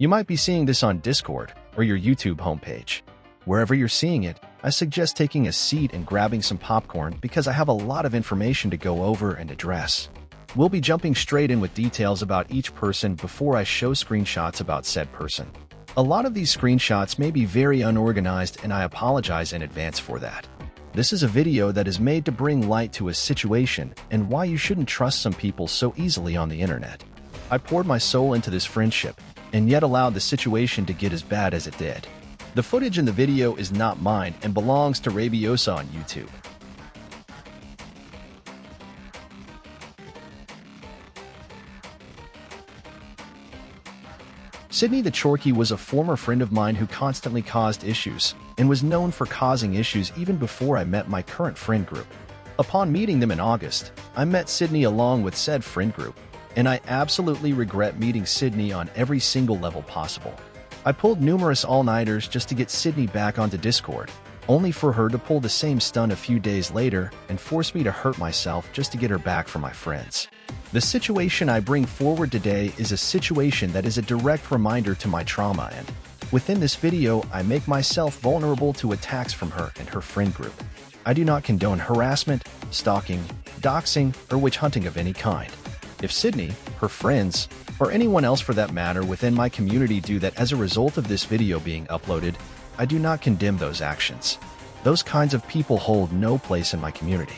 You might be seeing this on Discord or your YouTube homepage. Wherever you're seeing it, I suggest taking a seat and grabbing some popcorn because I have a lot of information to go over and address. We'll be jumping straight in with details about each person before I show screenshots about said person. A lot of these screenshots may be very unorganized, and I apologize in advance for that. This is a video that is made to bring light to a situation and why you shouldn't trust some people so easily on the internet. I poured my soul into this friendship and yet allowed the situation to get as bad as it did. The footage in the video is not mine and belongs to Rabiosa on YouTube. Sydney the Chorky was a former friend of mine who constantly caused issues and was known for causing issues even before I met my current friend group. Upon meeting them in August, I met Sydney along with said friend group, and I absolutely regret meeting Sydney on every single level possible. I pulled numerous all-nighters just to get Sydney back onto Discord, only for her to pull the same stunt a few days later and force me to hurt myself just to get her back from my friends. The situation I bring forward today is a situation that is a direct reminder to my trauma, and within this video I make myself vulnerable to attacks from her and her friend group. I do not condone harassment, stalking, doxing, or witch hunting of any kind. If Sydney, her friends, or anyone else for that matter within my community do that as a result of this video being uploaded, I do not condemn those actions. Those kinds of people hold no place in my community.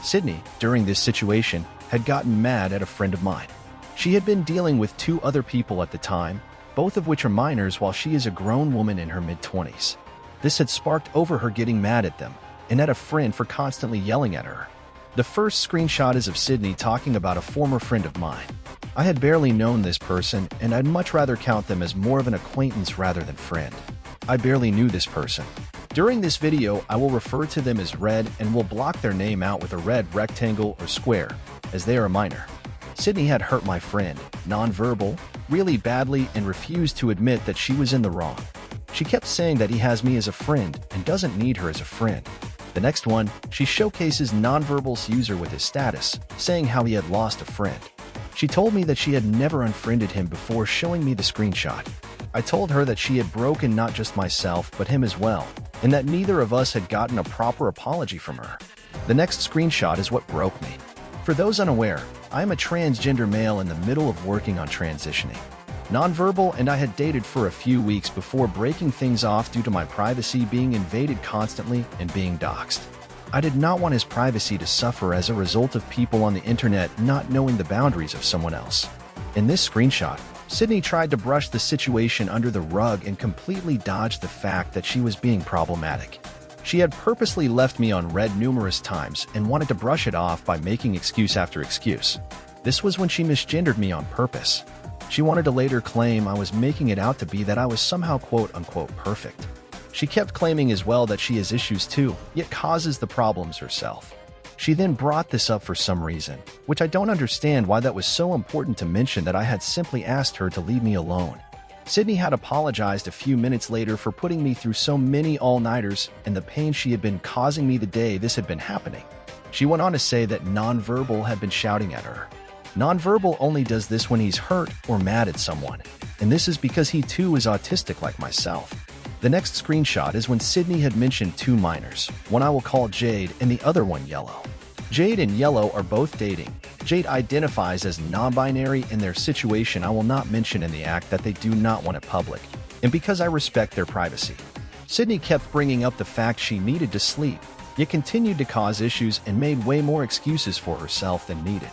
Sydney, during this situation, had gotten mad at a friend of mine. She had been dealing with two other people at the time, both of which are minors, while she is a grown woman in her mid-20s. This had sparked over her getting mad at them and at a friend for constantly yelling at her. The first screenshot is of Sydney talking about a former friend of mine. I had barely known this person, and I'd much rather count them as more of an acquaintance rather than friend. I barely knew this person. During this video, I will refer to them as red and will block their name out with a red rectangle or square, as they are a minor. Sydney had hurt my friend, non-verbal, really badly, and refused to admit that she was in the wrong. She kept saying that he has me as a friend and doesn't need her as a friend. The next one, she showcases non-verbal's user with his status, saying how he had lost a friend. She told me that she had never unfriended him before showing me the screenshot. I told her that she had broken not just myself but him as well, and that neither of us had gotten a proper apology from her. The next screenshot is what broke me. For those unaware, I am a transgender male in the middle of working on transitioning. Nonverbal and I had dated for a few weeks before breaking things off due to my privacy being invaded constantly and being doxxed. I did not want his privacy to suffer as a result of people on the internet not knowing the boundaries of someone else. In this screenshot, Sydney tried to brush the situation under the rug and completely dodged the fact that she was being problematic. She had purposely left me on red numerous times and wanted to brush it off by making excuse after excuse. This was when she misgendered me on purpose. She wanted to later claim I was making it out to be that I was somehow quote-unquote perfect. She kept claiming as well that she has issues too, yet causes the problems herself. She then brought this up for some reason, which I don't understand why that was so important to mention that I had simply asked her to leave me alone. Sydney had apologized a few minutes later for putting me through so many all-nighters and the pain she had been causing me the day this had been happening. She went on to say that Nonverbal had been shouting at her. Nonverbal only does this when he's hurt or mad at someone, and this is because he too is autistic like myself. The next screenshot is when Sydney had mentioned two minors, one I will call Jade and the other one Yellow. Jade and Yellow are both dating. Jade identifies as non-binary, and their situation I will not mention in the act that they do not want it public, and because I respect their privacy. Sydney kept bringing up the fact she needed to sleep, yet continued to cause issues and made way more excuses for herself than needed.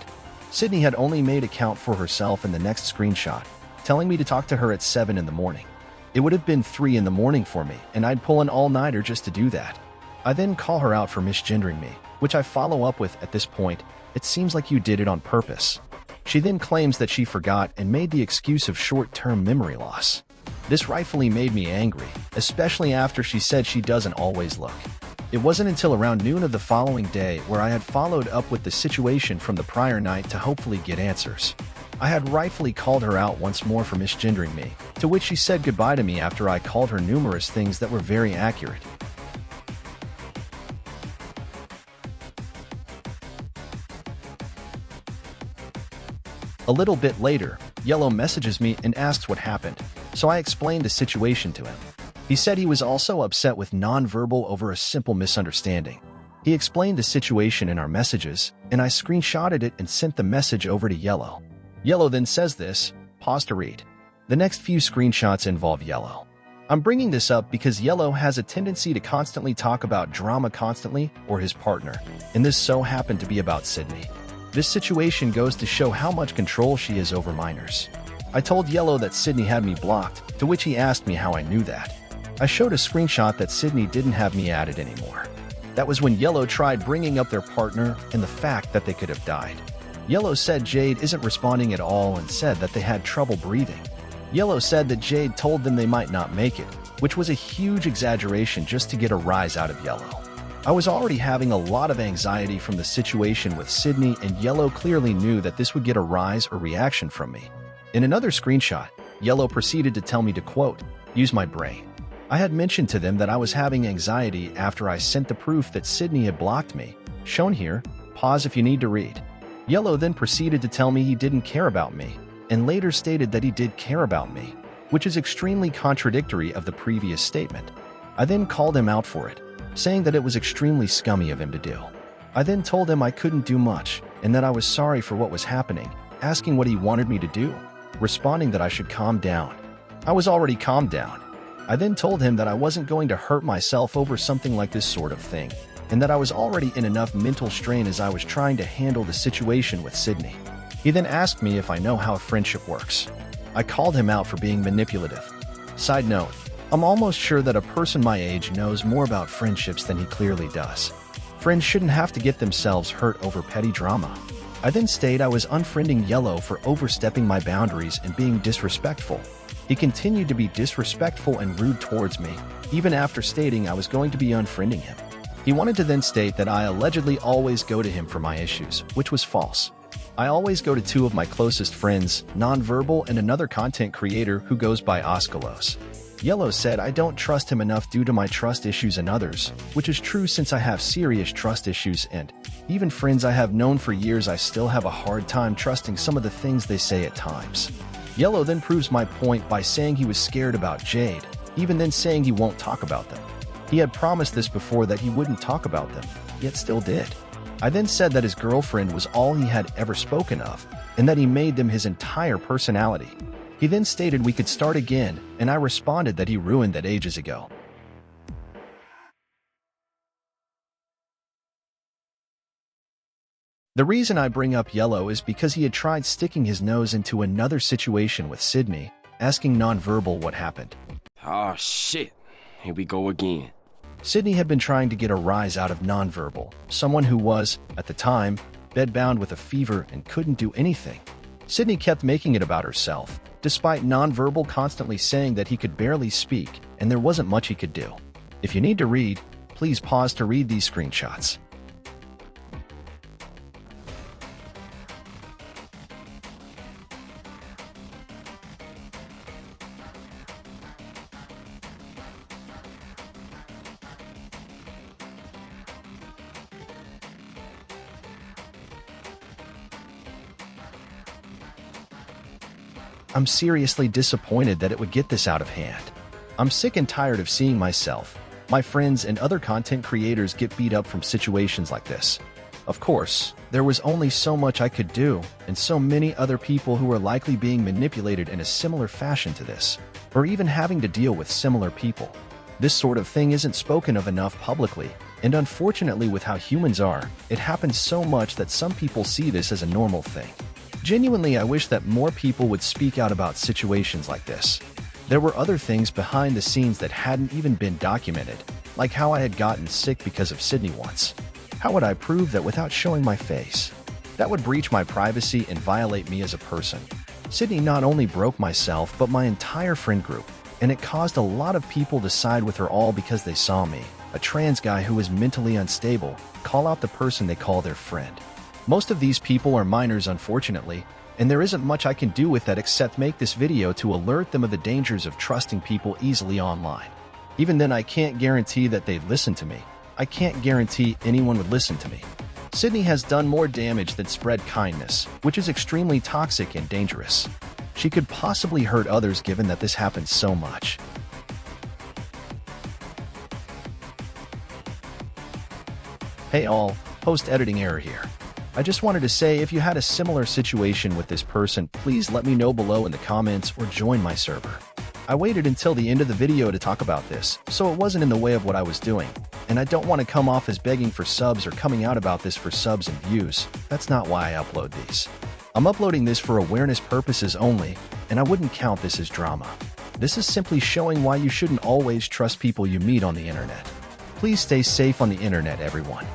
Sydney had only made account for herself in the next screenshot, telling me to talk to her at 7 in the morning. It would have been 3 in the morning for me, and I'd pull an all-nighter just to do that. I then call her out for misgendering me, which I follow up with at this point, "It seems like you did it on purpose." She then claims that she forgot and made the excuse of short-term memory loss. This rightfully made me angry, especially after she said she doesn't always look. It wasn't until around noon of the following day where I had followed up with the situation from the prior night to hopefully get answers. I had rightfully called her out once more for misgendering me, to which she said goodbye to me after I called her numerous things that were very accurate. A little bit later, Yellow messages me and asks what happened. So I explained the situation to him. He said he was also upset with nonverbal over a simple misunderstanding. He explained the situation in our messages, and I screenshotted it and sent the message over to Yellow. Yellow then says this, pause to read. The next few screenshots involve Yellow. I'm bringing this up because Yellow has a tendency to constantly talk about drama constantly or his partner, and this so happened to be about Sydney. This situation goes to show how much control she is over minors. I told Yellow that Sydney had me blocked, to which he asked me how I knew that. I showed a screenshot that Sydney didn't have me added anymore. That was when Yellow tried bringing up their partner and the fact that they could have died. Yellow said Jade isn't responding at all and said that they had trouble breathing. Yellow said that Jade told them they might not make it, which was a huge exaggeration just to get a rise out of Yellow. I was already having a lot of anxiety from the situation with Sydney, and Yellow clearly knew that this would get a rise or reaction from me. In another screenshot, Yellow proceeded to tell me to, quote, use my brain. I had mentioned to them that I was having anxiety after I sent the proof that Sydney had blocked me, shown here, pause if you need to read. Yellow then proceeded to tell me he didn't care about me, and later stated that he did care about me, which is extremely contradictory of the previous statement. I then called him out for it, saying that it was extremely scummy of him to do. I then told him I couldn't do much, and that I was sorry for what was happening, asking what he wanted me to do, responding that I should calm down. I was already calmed down. I then told him that I wasn't going to hurt myself over something like this sort of thing, and that I was already in enough mental strain as I was trying to handle the situation with Sydney. He then asked me if I know how friendship works. I called him out for being manipulative. Side note, I'm almost sure that a person my age knows more about friendships than he clearly does. Friends shouldn't have to get themselves hurt over petty drama. I then stated I was unfriending Yellow for overstepping my boundaries and being disrespectful. He continued to be disrespectful and rude towards me, even after stating I was going to be unfriending him. He wanted to then state that I allegedly always go to him for my issues, which was false. I always go to two of my closest friends, Nonverbal and another content creator who goes by Oscalos. Yellow said I don't trust him enough due to my trust issues and others, which is true since I have serious trust issues, and even friends I have known for years I still have a hard time trusting some of the things they say at times. Yellow then proves my point by saying he was scared about Jade, even then saying he won't talk about them. He had promised this before that he wouldn't talk about them, yet still did. I then said that his girlfriend was all he had ever spoken of, and that he made them his entire personality. He then stated we could start again, and I responded that he ruined that ages ago. The reason I bring up Yellow is because he had tried sticking his nose into another situation with Sydney, asking Nonverbal what happened. Oh shit, here we go again. Sydney had been trying to get a rise out of Nonverbal, someone who was, at the time, bedbound with a fever and couldn't do anything. Sydney kept making it about herself, despite Nonverbal constantly saying that he could barely speak and there wasn't much he could do. If you need to read, please pause to read these screenshots. I'm seriously disappointed that it would get this out of hand. I'm sick and tired of seeing myself, my friends, and other content creators get beat up from situations like this. Of course, there was only so much I could do, and so many other people who were likely being manipulated in a similar fashion to this, or even having to deal with similar people. This sort of thing isn't spoken of enough publicly, and unfortunately with how humans are, it happens so much that some people see this as a normal thing. Genuinely, I wish that more people would speak out about situations like this. There were other things behind the scenes that hadn't even been documented, like how I had gotten sick because of Sydney once. How would I prove that without showing my face? That would breach my privacy and violate me as a person. Sydney not only broke myself but my entire friend group, and it caused a lot of people to side with her all because they saw me, a trans guy who is mentally unstable, call out the person they call their friend. Most of these people are minors, unfortunately, and there isn't much I can do with that except make this video to alert them of the dangers of trusting people easily online. Even then, I can't guarantee that they'd listen to me. I can't guarantee anyone would listen to me. Sydney has done more damage than spread kindness, which is extremely toxic and dangerous. She could possibly hurt others given that this happens so much. Hey all, post-editing error here. I just wanted to say if you had a similar situation with this person, please let me know below in the comments or join my server. I waited until the end of the video to talk about this, so it wasn't in the way of what I was doing, and I don't want to come off as begging for subs or coming out about this for subs and views. That's not why I upload these. I'm uploading this for awareness purposes only, and I wouldn't count this as drama. This is simply showing why you shouldn't always trust people you meet on the internet. Please stay safe on the internet, everyone.